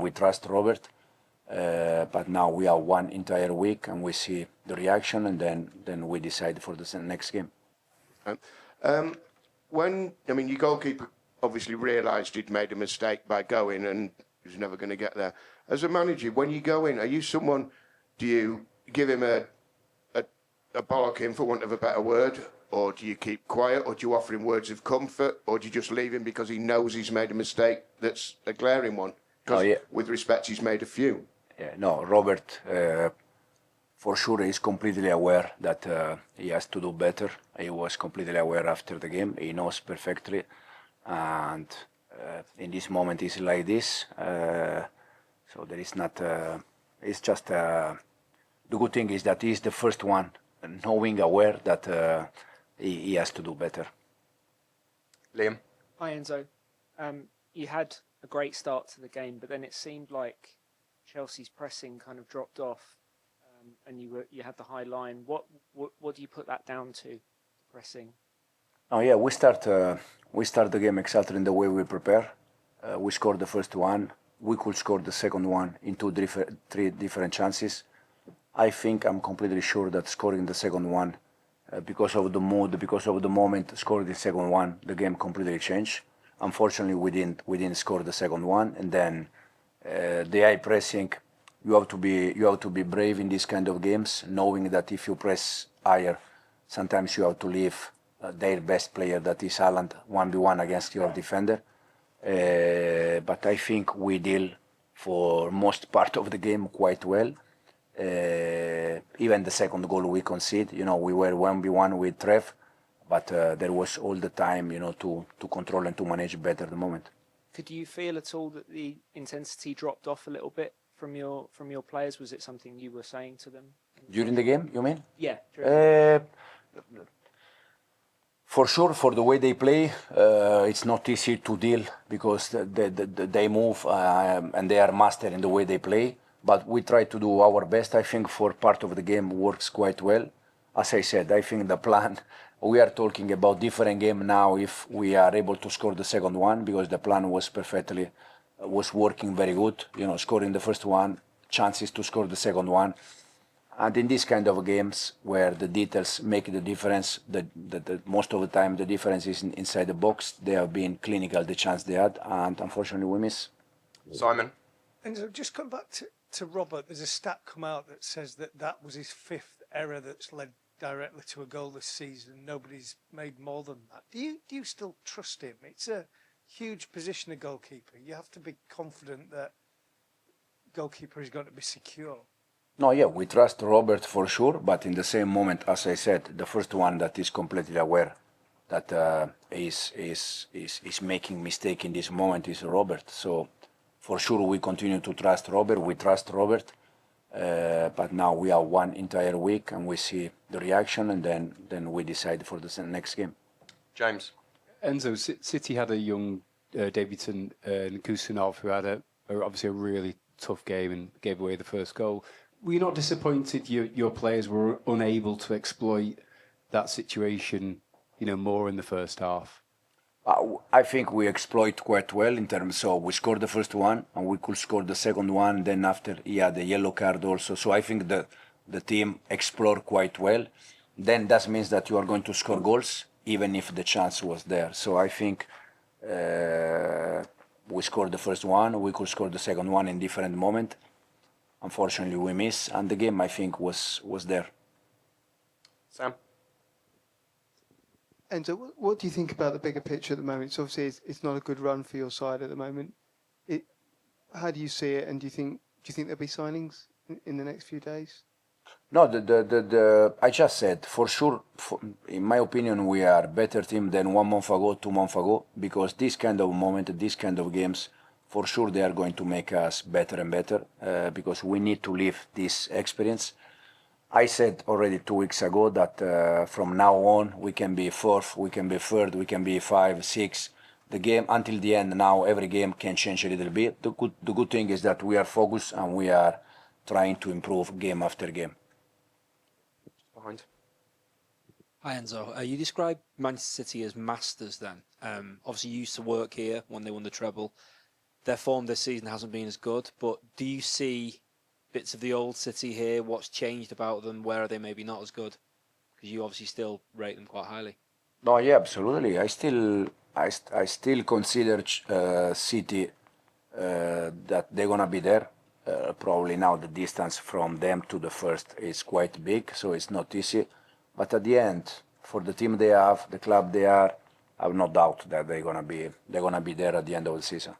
we trust Robert. But now we are one entire week and we see the reaction, and then we decide for the next game. Your goalkeeper obviously realised he'd made a mistake by going and he was never going to get there. As a manager, when you go in, do you give him a bollocking, for want of a better word, or do you keep quiet, or do you offer him words of comfort, or do you just leave him because he knows he's made a mistake that's a glaring one? Because with respect, he's made a few. Yeah, no, Robert, for sure, is completely aware that he has to do better. He was completely aware after the game. He knows perfectly. And in this moment, it's like this. So there is not, it's just, the good thing is that he's the first one knowing, aware that he has to do better. Liam? Hi, Enzo. You had a great start to the game, but then it seemed like Chelsea's pressing kind of dropped off, and you had the high line. What do you put that down to, pressing? Oh yeah, we start the game exactly in the way we prepare. We scored the first one. We could score the second one in three different chances. I think I'm completely sure that scoring the second one, because of the mood, because of the moment, scoring the second one, the game completely changed. Unfortunately, we didn't score the second one, and then the high pressing. You have to be brave in these kind of games, knowing that if you press higher, sometimes you have to leave their best player, that is Haaland, 1v1 against your defender. But I think we deal for most part of the game quite well. Even the second goal we concede, we were 1v1 with Trev, but there was all the time, to control and to manage better the moment. Could you feel at all that the intensity dropped off a little bit from your players? Was it something you were saying to them during the game? You mean? Yeah. For sure, for the way they play, it's not easy to deal because they move and they are master in the way they play. But we try to do our best. I think for part of the game works quite well. As I said, I think the plan, we are talking about different game now if we are able to score the second one, because the plan was working very good. Scoring the first one, chances to score the second one. And in these kind of games where the details make the difference, the most of the time the difference is inside the box. They have been clinical, the chance they had, and unfortunately we miss. Simon? And so just come back to Robert, there's a stat come out that says that was his 5th error that's led directly to a goal this season. Nobody's made more than that. Do you still trust him? It's a huge position, a goalkeeper. You have to be confident that goalkeeper is going to be secure. No, yeah, we trust Robert for sure, but in the same moment, as I said, the first one that is completely aware that is making mistake in this moment is Robert. So for sure we continue to trust Robert. We trust Robert, but now we are one entire week and we see the reaction, and then we decide for the next game. James? Enzo, City had a young debutant, Kusanov, who had obviously a really tough game and gave away the first goal. Were you not disappointed your players were unable to exploit that situation, more in the first half? I think we exploit quite well in terms of we scored the first one and we could score the second one. Then after he had the yellow card also. So I think the team explored quite well. Then that means that you are going to score goals even if the chance was there. So I think we scored the first one. We could score the second one in different moment. Unfortunately, we miss, and the game, I think, was there. Sam? And so what do you think about the bigger picture at the moment? So obviously, it's not a good run for your side at the moment. How do you see it, and do you think there'll be signings in the next few days? No, I just said, for sure, in my opinion, we are a better team than 1 month ago, 2 months ago, because this kind of moment, this kind of games, for sure they are going to make us better and better, because we need to live this experience. I said already 2 weeks ago that from now on we can be 4th, we can be 3rd, we can be 5, 6. The game until the end now, every game can change a little bit. The good thing is that we are focused and we are trying to improve game after game. Behind. Hi Enzo, you described Manchester City as masters then. Obviously you used to work here when they won the treble. their form this season hasn't been as good, but do you see bits of the old City here? What's changed about them? Where are they maybe not as good? Because you obviously still rate them quite highly. No, yeah, absolutely. I still consider City that they're gonna be there. Probably now the distance from them to the first is quite big, so it's not easy. But at the end, for the team they have, the club they are, I have no doubt that they're gonna be there at the end of the season.